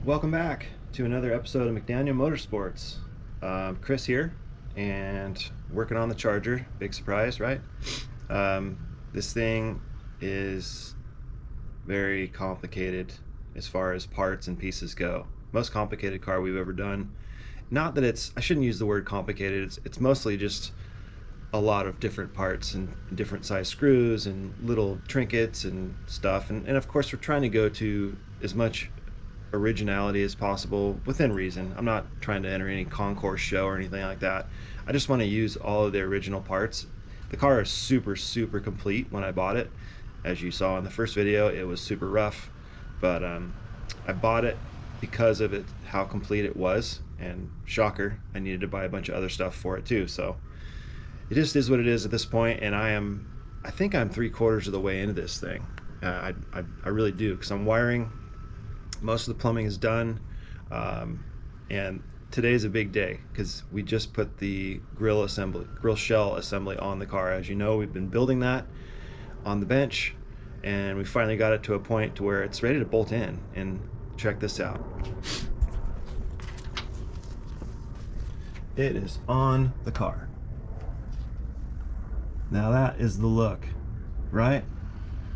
Welcome back to another episode of McDaniel Motorsports. Chris here, and working on the Charger. Big surprise, right? This thing is very complicated as far as parts and pieces go. Most complicated car we've ever done. Not that I shouldn't use the word complicated, it's mostly just a lot of different parts and different size screws and little trinkets and stuff. And of course, we're trying to go to as much originality as possible within reason. I'm not trying to enter any concourse show or anything like that. I just want to use all of the original parts. The car is super complete when I bought it. As you saw in the first video, it was super rough, but I bought it because of how complete it was, and shocker, I needed to buy a bunch of other stuff for it too. So it just is what it is at this point, and I think I'm 3/4 of the way into this thing. I really do, because I'm wiring. Most of the plumbing is done, and today's a big day because we just put the grill shell assembly on the car. As you know, we've been building that on the bench, and we finally got it to a point to where it's ready to bolt in. And check this out. It is on the car. Now that is the look, right?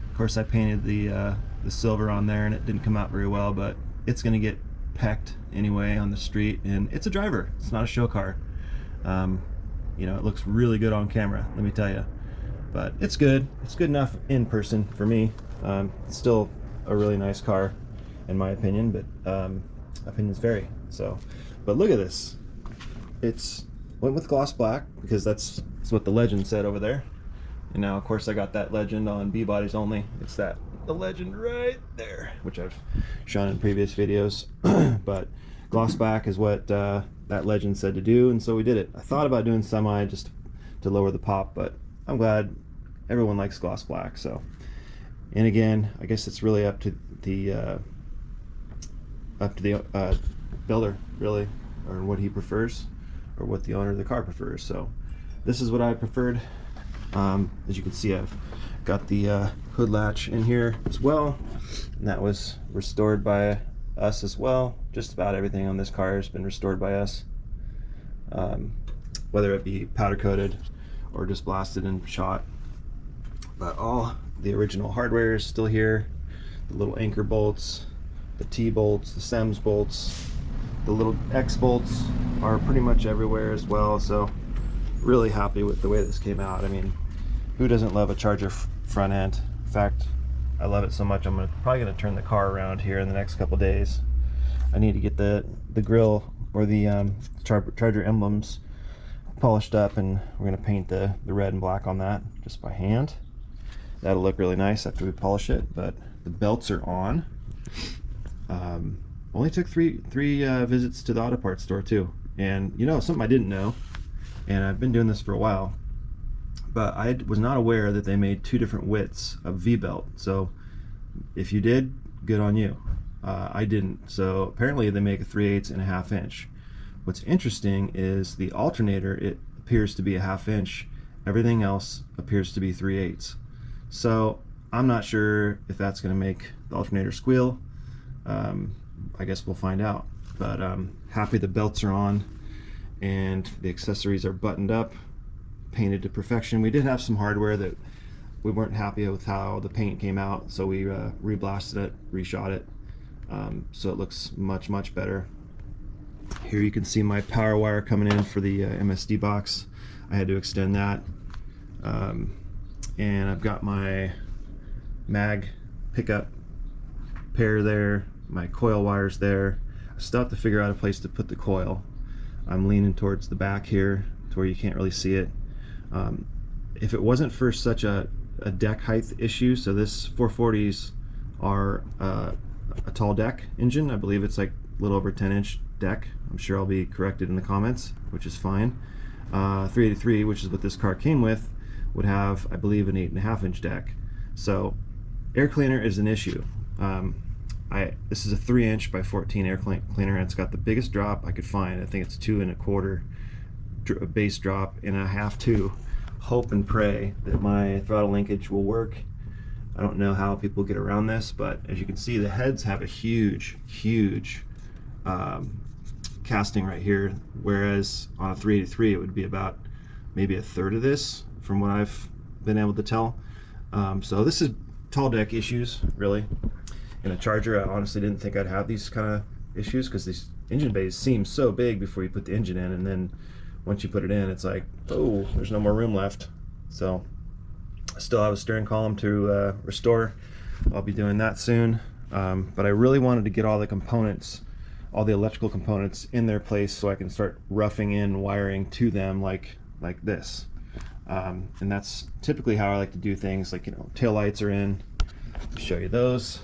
Of course, I painted the silver on there and it didn't come out very well, but it's gonna get pecked anyway on the street, and it's a driver, it's not a show car. You know, it looks really good on camera, let me tell you, but it's good enough in person for me. It's still a really nice car in my opinion, but opinions vary. So, but look at this. Went with gloss black because that's what the legend said over there. And now of course I got that legend on B bodies only. It's the legend right there, which I've shown in previous videos. But gloss black is what that legend said to do, and so we did it. I thought about doing semi just to lower the pop, but I'm glad everyone likes gloss black. So, and again, I guess it's really up to the builder, really, or what he prefers, or what the owner of the car prefers. So this is what I preferred. As you can see, I've got the hood latch in here as well, and that was restored by us as well. Just about everything on this car has been restored by us, whether it be powder coated or just blasted and shot. But all the original hardware is still here. The little anchor bolts, the T-bolts, the SEMS bolts, the little X bolts are pretty much everywhere as well. So really happy with the way this came out. I mean, who doesn't love a Charger front end? In fact, I love it so much I'm probably gonna turn the car around here in the next couple days. I need to get the grill or the Charger emblems polished up, and we're gonna paint the red and black on that just by hand. That'll look really nice after we polish it. But the belts are on. Only took three visits to the auto parts store too. And you know, something I didn't know, and I've been doing this for a while, but I was not aware that they made two different widths of V-belt. So if you did, good on you. I didn't. So apparently they make a 3/8 and a 1/2 inch. What's interesting is the alternator, it appears to be a 1/2 inch. Everything else appears to be 3/8. So I'm not sure if that's going to make the alternator squeal. I guess we'll find out. But happy the belts are on and the accessories are buttoned up, painted to perfection. We did have some hardware that we weren't happy with how the paint came out, so we reblasted it, reshot it, so it looks much better. Here you can see my power wire coming in for the MSD box. I had to extend that, and I've got my mag pickup pair there, my coil wires there. I still have to figure out a place to put the coil. I'm leaning towards the back here to where you can't really see it. If it wasn't for such a deck height issue, so this 440s are a tall deck engine. I believe it's like a little over 10-inch deck. I'm sure I'll be corrected in the comments, which is fine. 383, which is what this car came with, would have, I believe, an 8.5 inch deck. So air cleaner is an issue. This is a 3-inch by 14 air cleaner, and it's got the biggest drop I could find. I think it's 2 1/4 base drop, and I have to hope and pray that my throttle linkage will work. I don't know how people get around this, but as you can see, the heads have a huge casting right here, whereas on a 383 it would be about maybe a third of this from what I've been able to tell. So this is tall deck issues, really. In a Charger, I honestly didn't think I'd have these kind of issues because these engine bays seem so big before you put the engine in, and then once you put it in, it's like, oh, there's no more room left. So I still have a steering column to restore. I'll be doing that soon. But I really wanted to get all the components, all the electrical components in their place so I can start roughing in wiring to them like this. And that's typically how I like to do things. Like, you know, tail lights are in. I'll show you those.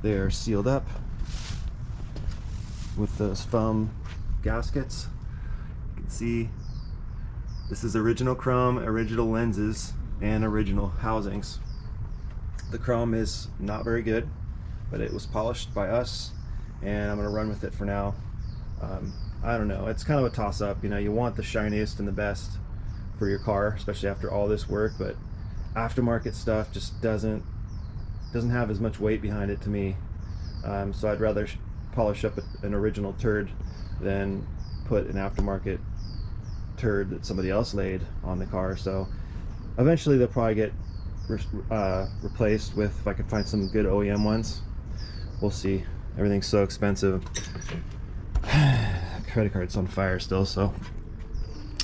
They are sealed up with those foam gaskets. You can see this is original chrome, original lenses, and original housings. The chrome is not very good, but it was polished by us, and I'm gonna run with it for now. I don't know, it's kind of a toss-up. You know, you want the shiniest and the best for your car, especially after all this work, but aftermarket stuff just doesn't have as much weight behind it to me. So I'd rather polish up an original turd than put an aftermarket turd that somebody else laid on the car. So eventually they'll probably get replaced with, if I can find some good OEM ones. We'll see. Everything's so expensive. Credit card's on fire still, so.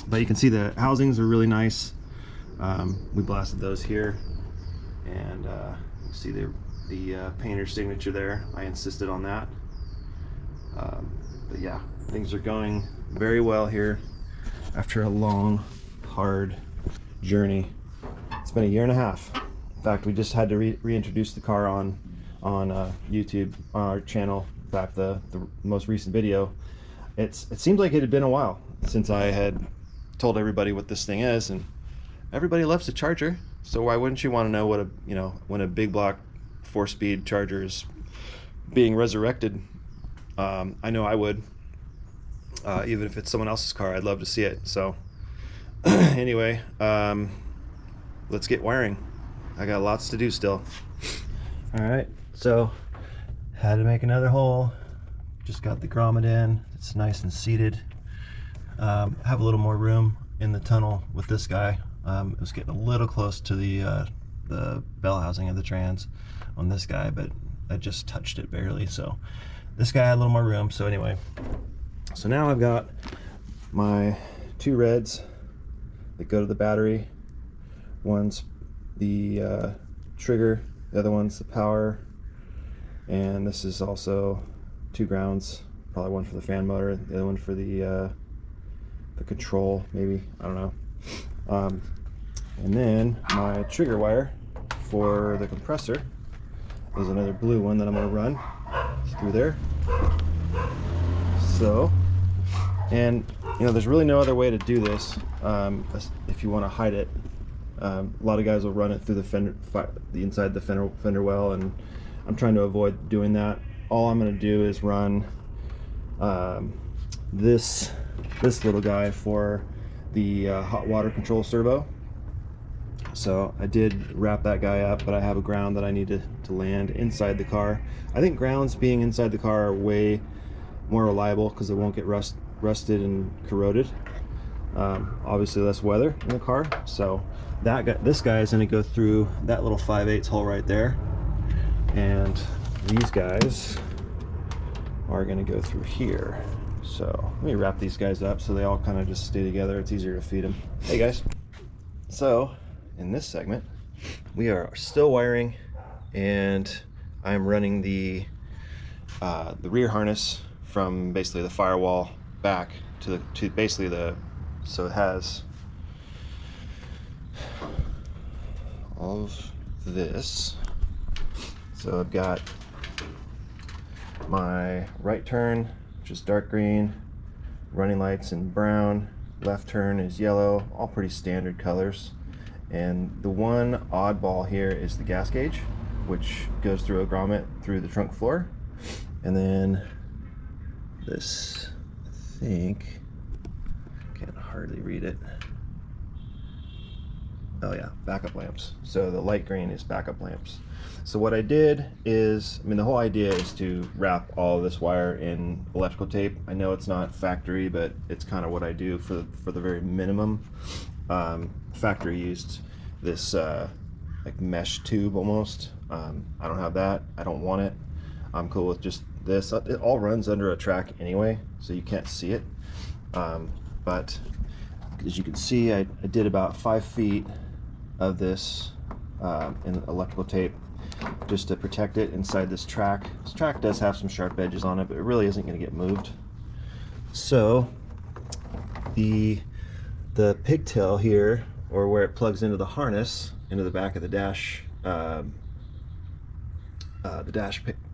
But you can see the housings are really nice. We blasted those here, and you see the painter signature there. I insisted on that. But yeah, things are going very well here after a long, hard journey. It's been a year and a half. In fact, we just had to reintroduce the car on YouTube, on our channel. In fact, the most recent video. It seems like it had been a while since I had told everybody what this thing is, and everybody loves a Charger. So why wouldn't you want to know what when a big block 4-speed Charger is being resurrected? I know I would. Even if it's someone else's car, I'd love to see it. So anyway, let's get wiring. I got lots to do still. All right, so had to make another hole. Just got the grommet in. It's nice and seated. Have a little more room in the tunnel with this guy. It was getting a little close to the bell housing of the trans on this guy, but I just touched it barely. So this guy had a little more room. So anyway, so now I've got my two reds that go to the battery. One's the trigger, the other one's the power, and this is also 2 grounds, probably one for the fan motor, the other one for the control, maybe, I don't know. And then my trigger wire for the compressor is another blue one that I'm going to run through there. So, and you know, there's really no other way to do this if you want to hide it. A lot of guys will run it through the inside the fender well, and I'm trying to avoid doing that. All I'm going to do is run this little guy for the hot water control servo. So I did wrap that guy up, but I have a ground that I need to land inside the car. I think grounds being inside the car are way more reliable because it won't get rusted and corroded. Obviously less weather in the car, so this guy is going to go through that little 5/8 hole right there, and these guys are going to go through here. So let me wrap these guys up so they all kind of just stay together. It's easier to feed them. Hey guys, so in this segment we are still wiring, and I'm running the rear harness from basically the firewall back to basically so it has all of this. So I've got my right turn, which is dark green, running lights in brown, left turn is yellow, all pretty standard colors. And the one oddball here is the gas gauge, which goes through a grommet through the trunk floor. And then this, I think, can't hardly read it. oh yeah, backup lamps. So the light green is backup lamps. So what I did is, I mean, the whole idea is to wrap all of this wire in electrical tape. I know it's not factory, but it's kind of what I do for the very minimum. Factory used this like mesh tube almost. I don't have that. I don't want it. I'm cool with just this. It all runs under a track anyway, so you can't see it. But as you can see, I did about 5 feet of this in electrical tape just to protect it inside this track. This track does have some sharp edges on it, but it really isn't going to get moved. So the pigtail here, or where it plugs into the harness, into the back of the dash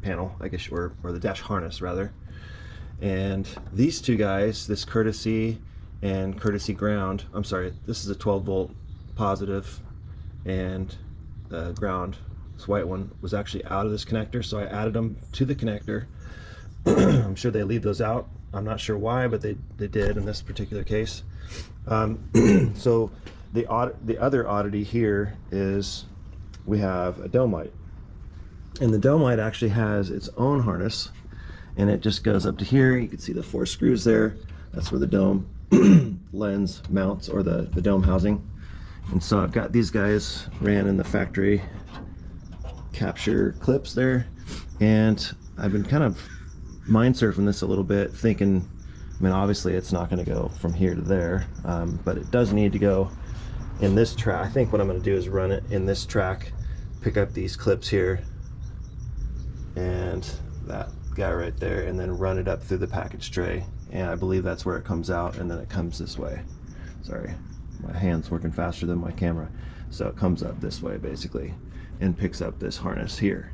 panel, I guess, or the dash harness rather. And these two guys, this courtesy and courtesy ground, I'm sorry, this is a 12 volt positive, and the ground, this white one, was actually out of this connector, so I added them to the connector. I'm sure they leave those out. I'm not sure why, but they did in this particular case. So the other oddity here is we have a dome light, and the dome light actually has its own harness, and it just goes up to here. You can see the 4 screws there. That's where the dome lens mounts, or the dome housing. And so I've got these guys ran in the factory capture clips there, and I've been kind of mind surfing this a little bit, thinking, I mean, obviously it's not going to go from here to there, but it does need to go in this track. I think what I'm going to do is run it in this track, pick up these clips here and that guy right there, and then run it up through the package tray, and I believe that's where it comes out, and then it comes this way. Sorry, my hand's working faster than my camera. So it comes up this way basically and picks up this harness here.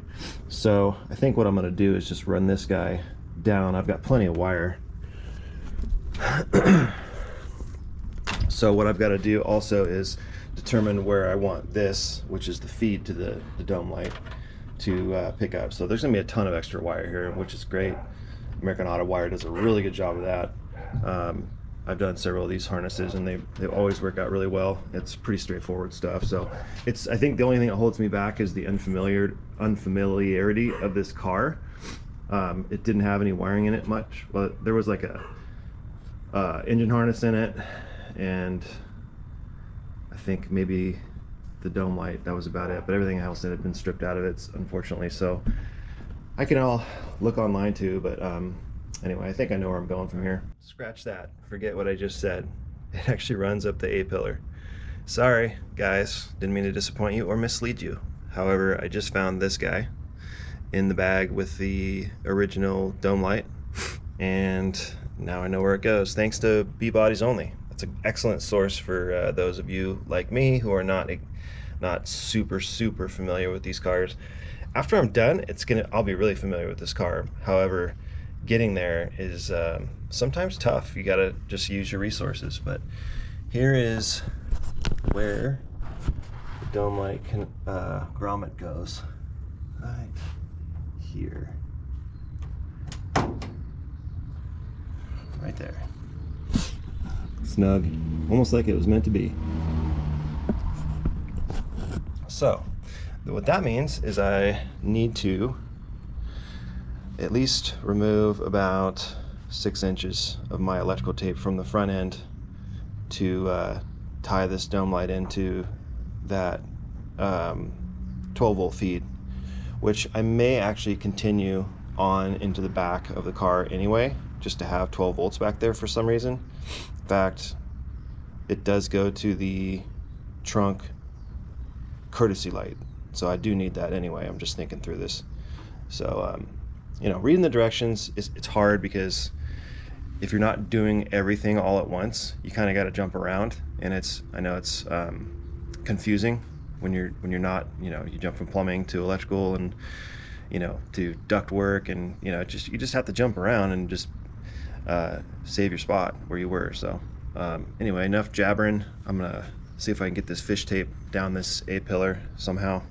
So I think what I'm going to do is just run this guy down. I've got plenty of wire. So what I've got to do also is determine where I want this, which is the feed to the dome light, to pick up. So there's going to be a ton of extra wire here, which is great. American Auto Wire does a really good job of that. I've done several of these harnesses, and they always work out really well. It's pretty straightforward stuff. So I think the only thing that holds me back is the unfamiliarity of this car. It didn't have any wiring in it much, but there was like a engine harness in it, and I think maybe the dome light, that was about it. But everything else that had been stripped out of it, unfortunately. So I can all look online too, but anyway, I think I know where I'm going from here. Scratch that. Forget what I just said. It actually runs up the A-pillar. Sorry, guys. Didn't mean to disappoint you or mislead you. However, I just found this guy in the bag with the original dome light, and now I know where it goes. Thanks to B-Bodies Only. That's an excellent source for those of you like me who are not super familiar with these cars. After I'm done, I'll be really familiar with this car. However, getting there is sometimes tough. You gotta just use your resources. But here is where the dome light grommet goes. Right here. Right there. Snug. Almost like it was meant to be. So, what that means is I need to at least remove about 6 inches of my electrical tape from the front end to tie this dome light into that 12 volt feed, which I may actually continue on into the back of the car anyway, just to have 12 volts back there for some reason. In fact, it does go to the trunk courtesy light, so I do need that anyway. I'm just thinking through this. So you know, reading the directions it's hard, because if you're not doing everything all at once, you kind of got to jump around, and I know it's confusing when you're not, you know, you jump from plumbing to electrical and, you know, to duct work, and you know, you just have to jump around and just save your spot where you were. So anyway, enough jabbering. I'm gonna see if I can get this fish tape down this A-pillar somehow.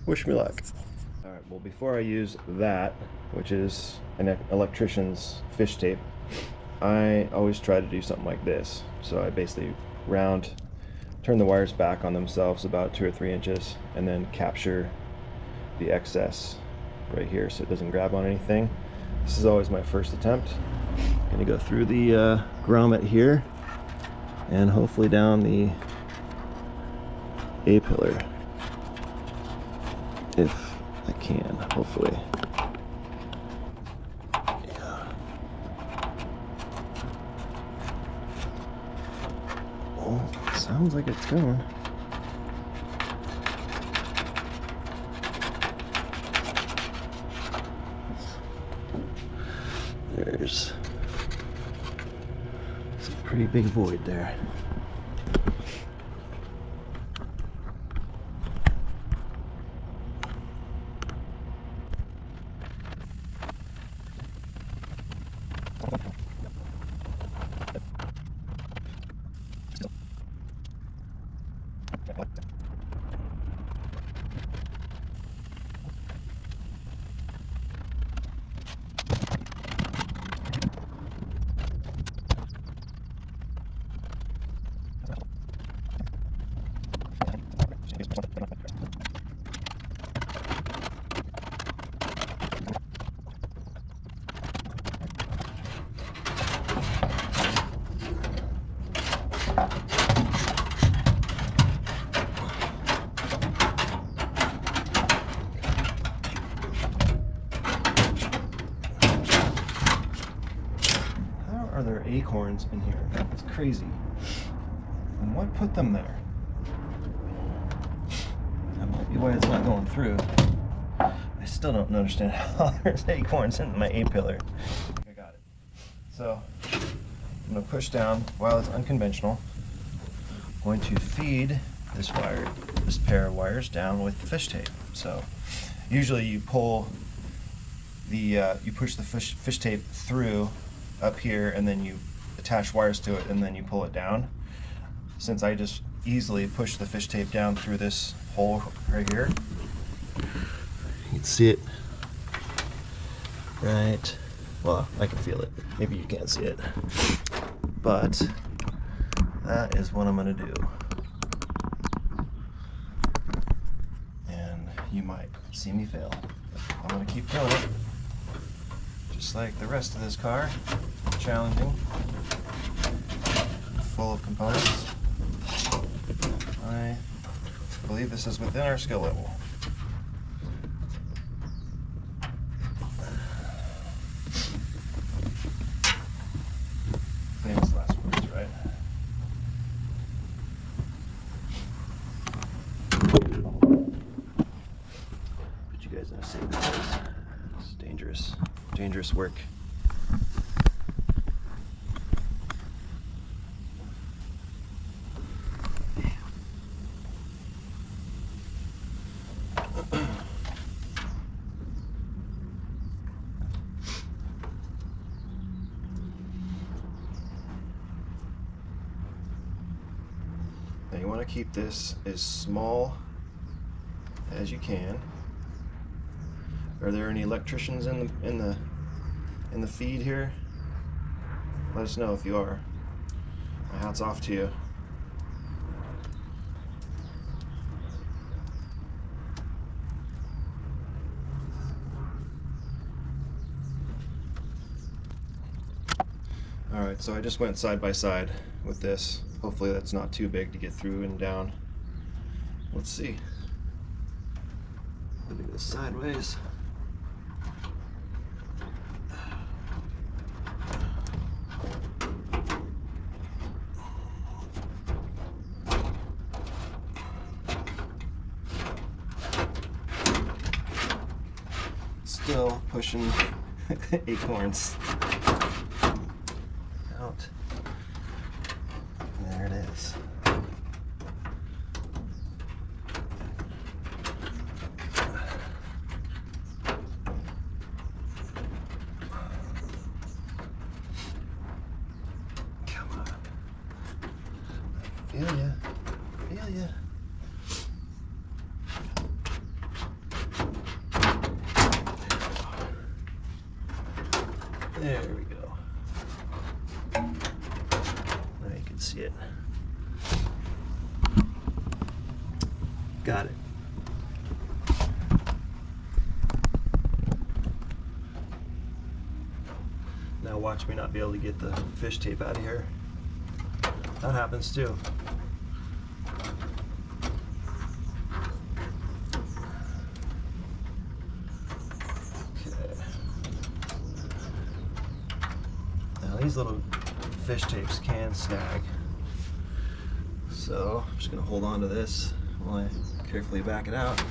Wish me luck. All right, well, before I use that, which is an electrician's fish tape, I always try to do something like this. So I basically round turn the wires back on themselves about 2 or 3 inches, and then capture the excess right here so it doesn't grab on anything. This is always my first attempt. I'm gonna go through the grommet here and hopefully down the A-pillar if I can, hopefully. Yeah. Oh, sounds like it's going. There's a pretty big void there. Are there acorns in here? That's crazy. And what put them there? That might be why it's not going through. I still don't understand how there's acorns in my A-pillar. I got it. So I'm going to push down while it's unconventional. I'm going to feed this pair of wires down with the fish tape. So usually you pull the you push the fish tape through up here, and then you attach wires to it, and then you pull it down. Since I just easily push the fish tape down through this hole right here, you can see it right, well, I can feel it, maybe you can't see it, but that is what I'm gonna do. And you might see me fail. I'm gonna keep doing it, just like the rest of this car. Challenging, full of components. I believe this is within our skill level. Famous last words, right? Put you guys in a safe place. It's dangerous, dangerous work. Now you want to keep this as small as you can. Are there any electricians in the feed here? Let us know if you are. My hat's off to you. Alright, so I just went side by side with this. Hopefully that's not too big to get through and down. Let's see. Let me go sideways. Still pushing acorns out. There it is. Come on. Feel ya. Feel ya. There we go. Now you can see it. Got it. Now watch me not be able to get the fish tape out of here. That happens too. Okay. Now these little fish tapes can snag. So I'm just gonna hold on to this while I carefully back it out.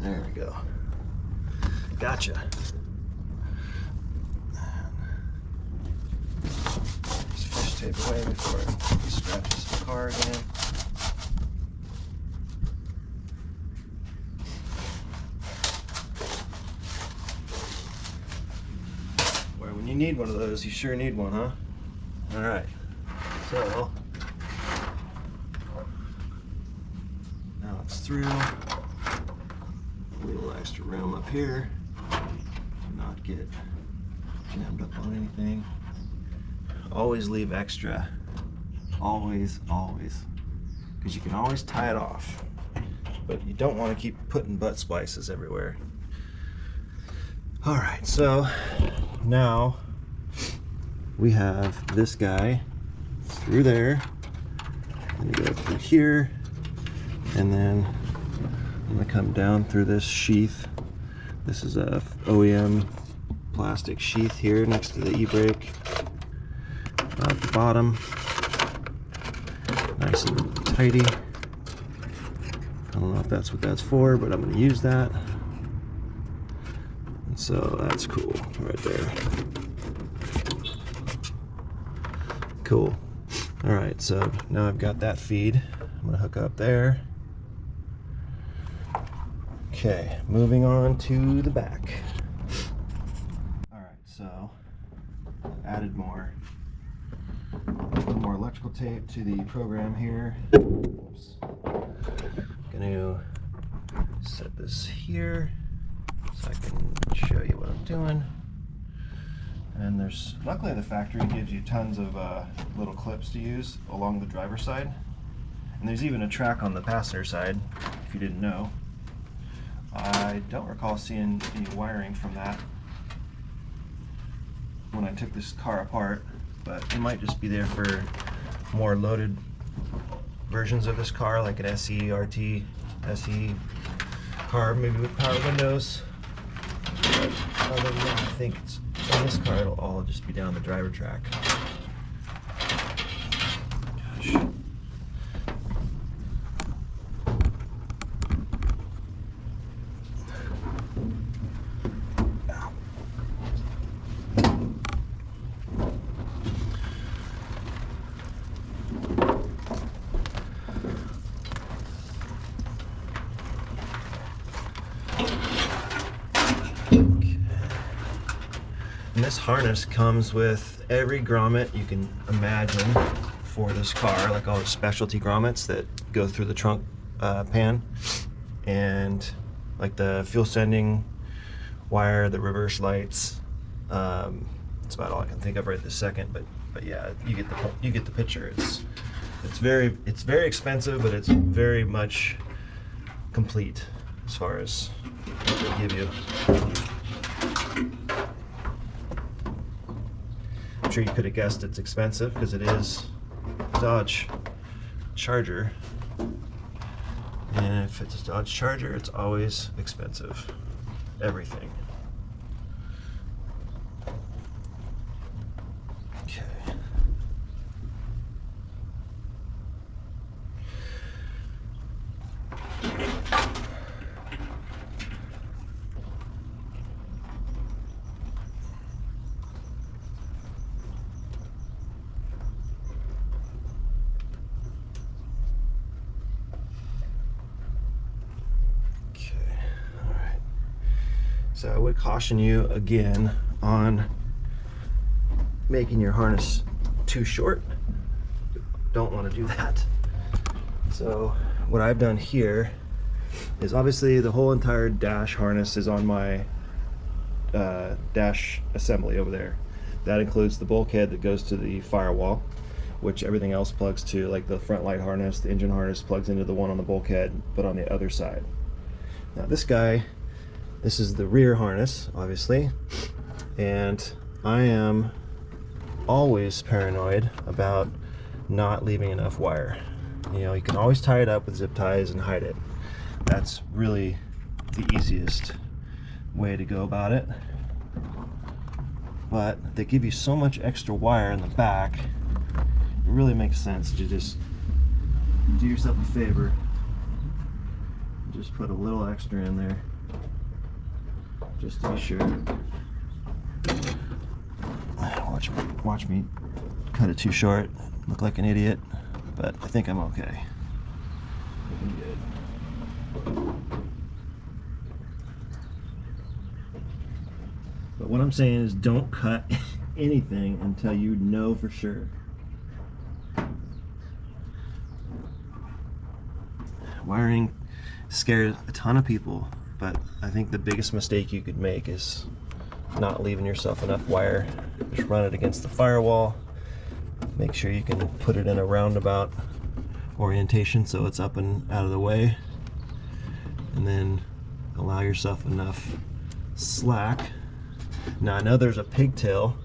There we go. Gotcha. Just fish tape away before it scratches the car again. Where when you need one of those, you sure need one, huh? All right. So now it's through. A little extra room up here, not get jammed up on anything. Always leave extra, always, because you can always tie it off, but you don't want to keep putting butt splices everywhere. All right, so now we have this guy through there, and you go through here, and then I'm going to come down through this sheath. This is a OEM plastic sheath here next to the e-brake. At the bottom, nice and tidy. I don't know if that's what that's for, but I'm going to use that. And so that's cool right there. Cool. All right, so now I've got that feed. I'm going to hook up there. Okay, moving on to the back. All right, so added more electrical tape to the program here. Oops. Gonna set this here so I can show you what I'm doing. And there's, luckily the factory gives you tons of little clips to use along the driver's side. And there's even a track on the passenger side, if you didn't know. I don't recall seeing any wiring from that when I took this car apart, but it might just be there for more loaded versions of this car, like an SE, RT, SE car, maybe with power windows. But other than that, I think it's, on this car it'll all just be down the driver track. Gosh. And this harness comes with every grommet you can imagine for this car, like all the specialty grommets that go through the trunk pan, and like the fuel sending wire, the reverse lights. That's about all I can think of right this second, but yeah, you get the picture. It's very expensive, but it's very much complete as far as what they give you. I'm sure you could have guessed it's expensive because it is Dodge Charger, and if it's a Dodge Charger, it's always expensive. Everything. Okay. All right. So I would caution you again on making your harness too short. Don't want to do that. So what I've done here is, obviously the whole entire dash harness is on my dash assembly over there. That includes the bulkhead that goes to the firewall, which everything else plugs to, like the front light harness, the engine harness plugs into the one on the bulkhead, but on the other side. Now this guy, this is the rear harness, obviously, and I am always paranoid about not leaving enough wire. You know, you can always tie it up with zip ties and hide it. That's really the easiest way to go about it. But they give you so much extra wire in the back, it really makes sense to just do yourself a favor. Just put a little extra in there, just to be sure. Watch me cut it too short, look like an idiot, but I think I'm okay. I'm good. But what I'm saying is, don't cut anything until you know for sure. Wiring scares a ton of people, but I think the biggest mistake you could make is not leaving yourself enough wire. Just run it against the firewall. Make sure you can put it in a roundabout orientation so it's up and out of the way, and then allow yourself enough slack. Now I know there's a pigtail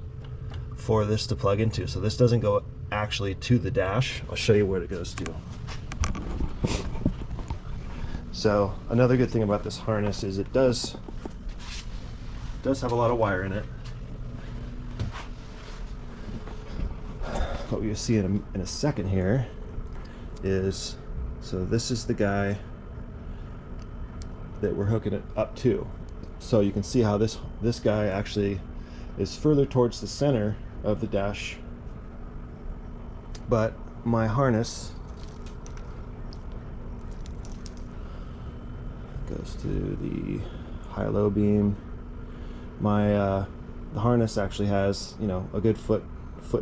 for this to plug into, so this doesn't go actually to the dash. I'll show you what it goes to. So another good thing about this harness is it does have a lot of wire in it. What you'll see in a second here is, so this is the guy that we're hooking it up to. So you can see how this guy actually is further towards the center of the dash, but my harness goes to the high-low beam. The harness actually has, you know, a good foot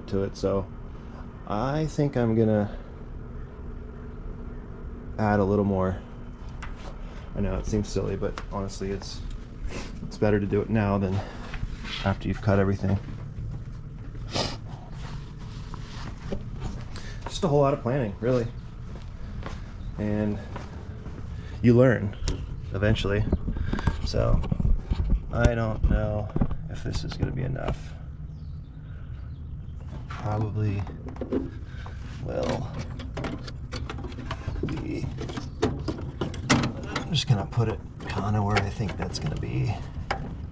to it, so I think I'm gonna add a little more. I know it seems silly, but honestly it's better to do it now than after you've cut everything. Just a whole lot of planning, really, and you learn eventually. So I don't know if this is going to be enough. Probably will be. I'm just going to put it kind of where I think that's going to be,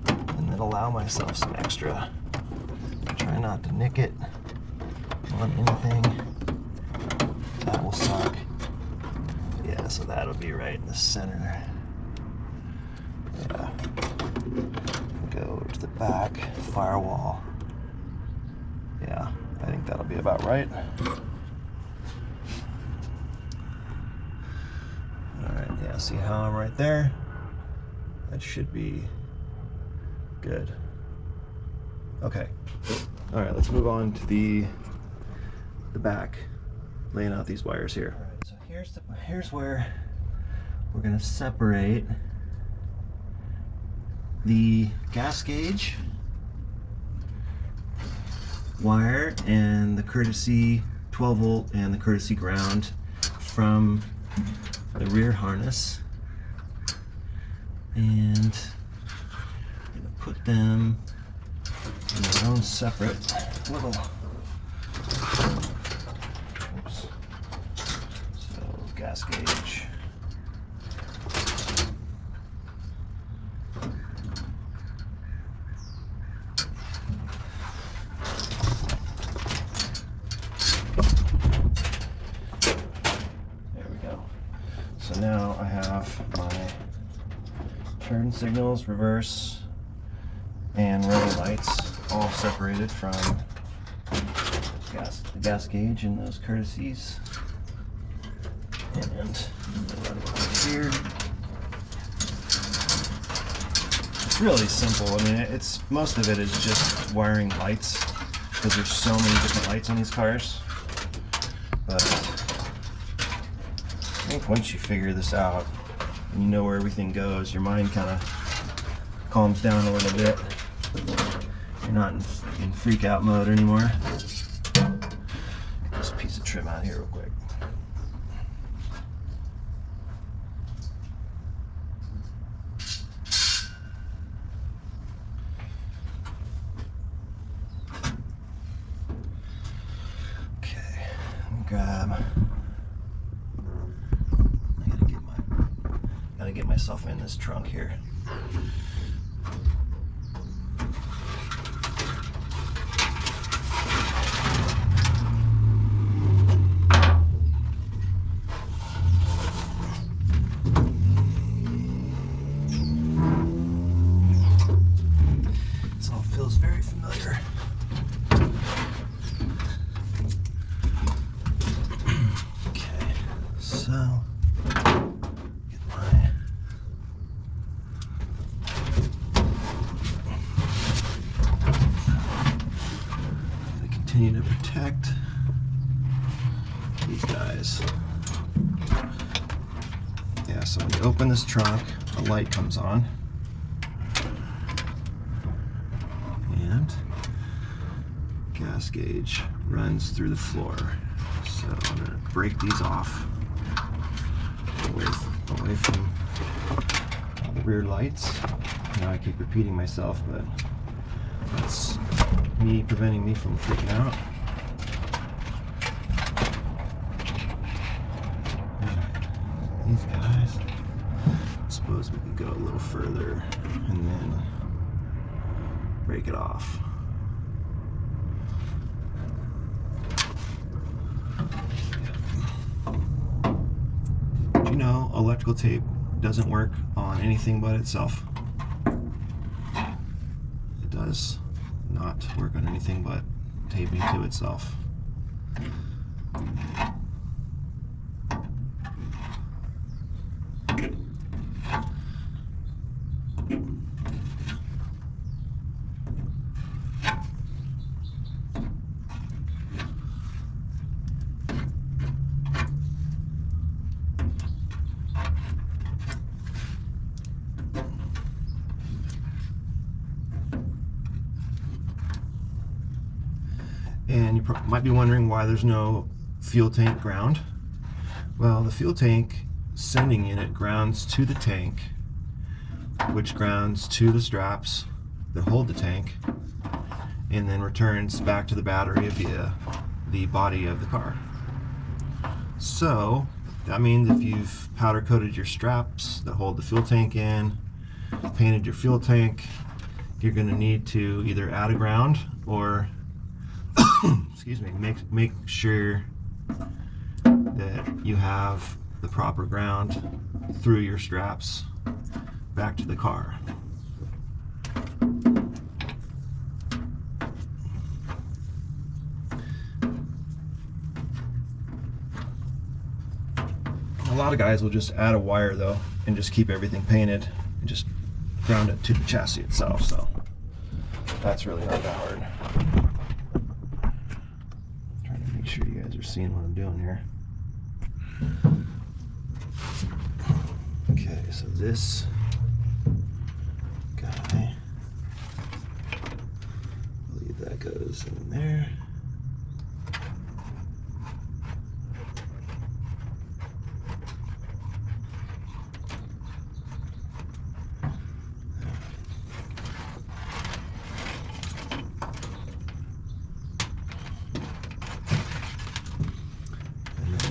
and then allow myself some extra. Try not to nick it on anything. That will suck. Yeah, so that'll be right in the center. Yeah. Go to the back firewall. Yeah, I think that'll be about right. Alright, yeah, see how I'm right there? That should be good. Okay. Alright, let's move on to the back, laying out these wires here. Alright, so here's where we're gonna separate the gas gauge wire and the courtesy 12 volt and the courtesy ground from the rear harness, and I'm gonna put them in their own separate little, oops, so gas gauge. So now I have my turn signals, reverse, and roller lights all separated from the gas gauge and those courtesies. And run it over here. really simple. I mean, it's most of it is just wiring lights, because there's so many different lights on these cars. But I think once you figure this out and you know where everything goes, your mind kind of calms down a little bit. You're not in freak out mode anymore. Get this piece of trim out here real quick. Grab. I gotta get myself in this trunk here. This all feels very familiar. So, continue to protect these guys. Yeah, so when you open this trunk, a light comes on. And gas gauge runs through the floor. So I'm going to break these off away from all the rear lights. Now I keep repeating myself, but that's me preventing me from freaking out. And these guys, I suppose we could go a little further and then break it off. You know, electrical tape doesn't work on anything but itself. It does not work on anything but taping to itself. And you might be wondering why there's no fuel tank ground. Well, the fuel tank sending unit grounds to the tank, which grounds to the straps that hold the tank, and then returns back to the battery via the body of the car. So that means if you've powder coated your straps that hold the fuel tank in, painted your fuel tank, you're going to need to either add a ground or excuse me, make sure that you have the proper ground through your straps back to the car. A lot of guys will just add a wire though and just keep everything painted and just ground it to the chassis itself, so that's really not that hard. Make sure you guys are seeing what I'm doing here. Okay, so this guy, I believe that goes in there.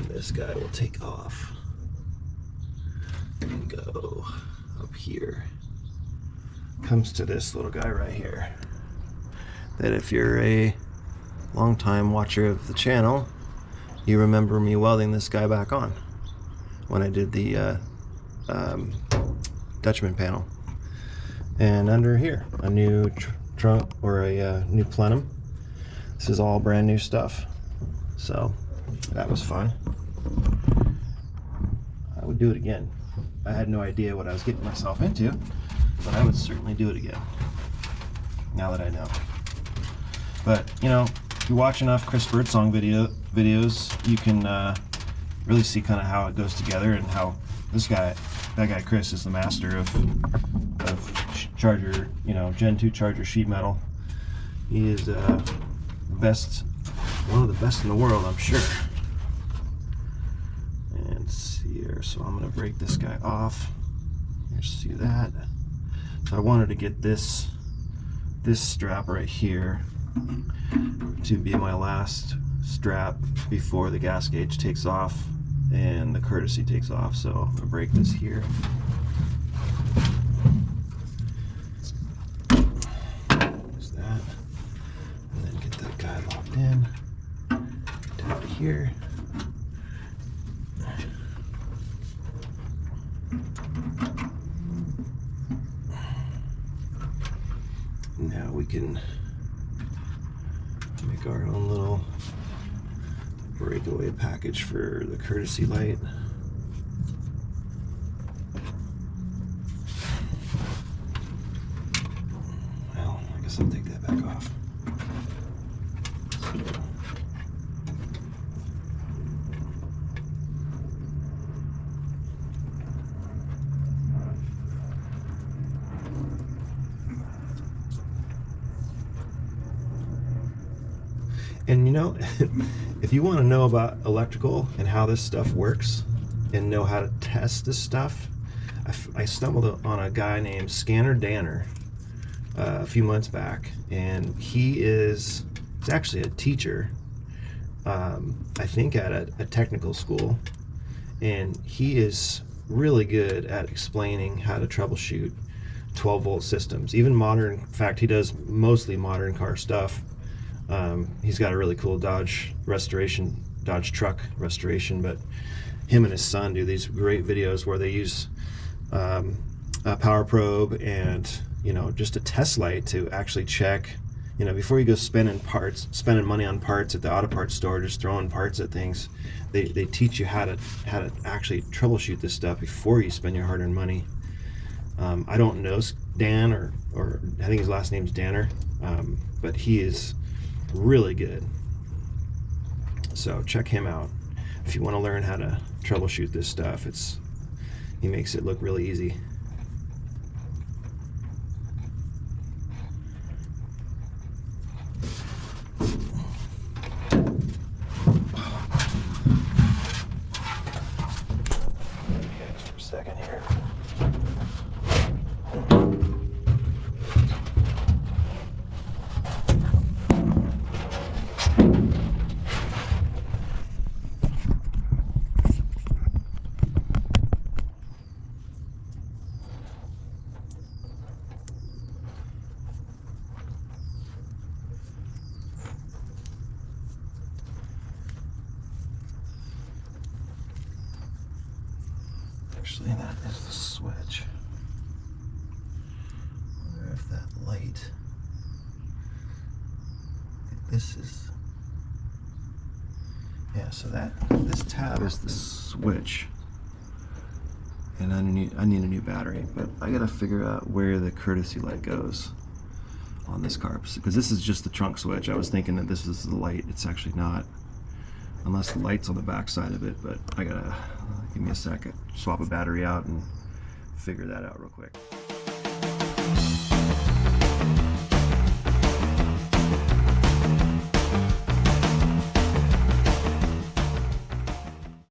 This guy will take off and go up here. Comes to this little guy right here. That if you're a long-time watcher of the channel, you remember me welding this guy back on when I did the Dutchman panel. And under here, a new trunk or a new plenum. This is all brand new stuff. So that was fun. I would do it again. I had no idea what I was getting myself into, but I would certainly do it again, now that I know. But, you know, if you watch enough Chris Birdsong videos, you can really see kind of how it goes together, and how that guy Chris is the master of charger, you know, Gen 2 charger sheet metal. He is one of the best in the world, I'm sure. And let's see here, so I'm going to break this guy off. You see that? So I wanted to get this strap right here to be my last strap before the gas gauge takes off and the courtesy takes off. So I'm going to break this here. There's that. And then get that guy locked in. Tap it here. Now we can make our own little breakaway package for the courtesy light. Well, I guess I'll take that back off. And you know, if you want to know about electrical and how this stuff works and know how to test this stuff, I stumbled on a guy named Scanner Danner a few months back, and he's actually a teacher, I think at a technical school, and he is really good at explaining how to troubleshoot 12-volt systems, even modern. In fact, he does mostly modern car stuff. He's got a really cool Dodge truck restoration, but him and his son do these great videos where they use a power probe and, you know, just a test light to actually check, you know, before you go spending money on parts at the auto parts store, just throwing parts at things. They teach you how to actually troubleshoot this stuff before you spend your hard-earned money. I don't know Dan, or I think his last name's Danner, but he is really good. So check him out if you want to learn how to troubleshoot this stuff. He makes it look really easy. Just for a second here. Actually, that is the switch. I wonder if that light, this is, yeah, so this tab is the switch, and I need a new battery, but I gotta figure out where the courtesy light goes on this car, because this is just the trunk switch. I was thinking that this is the light. It's actually not, unless the light's on the back side of it, but I gotta, give me a second, swap a battery out and figure that out real quick.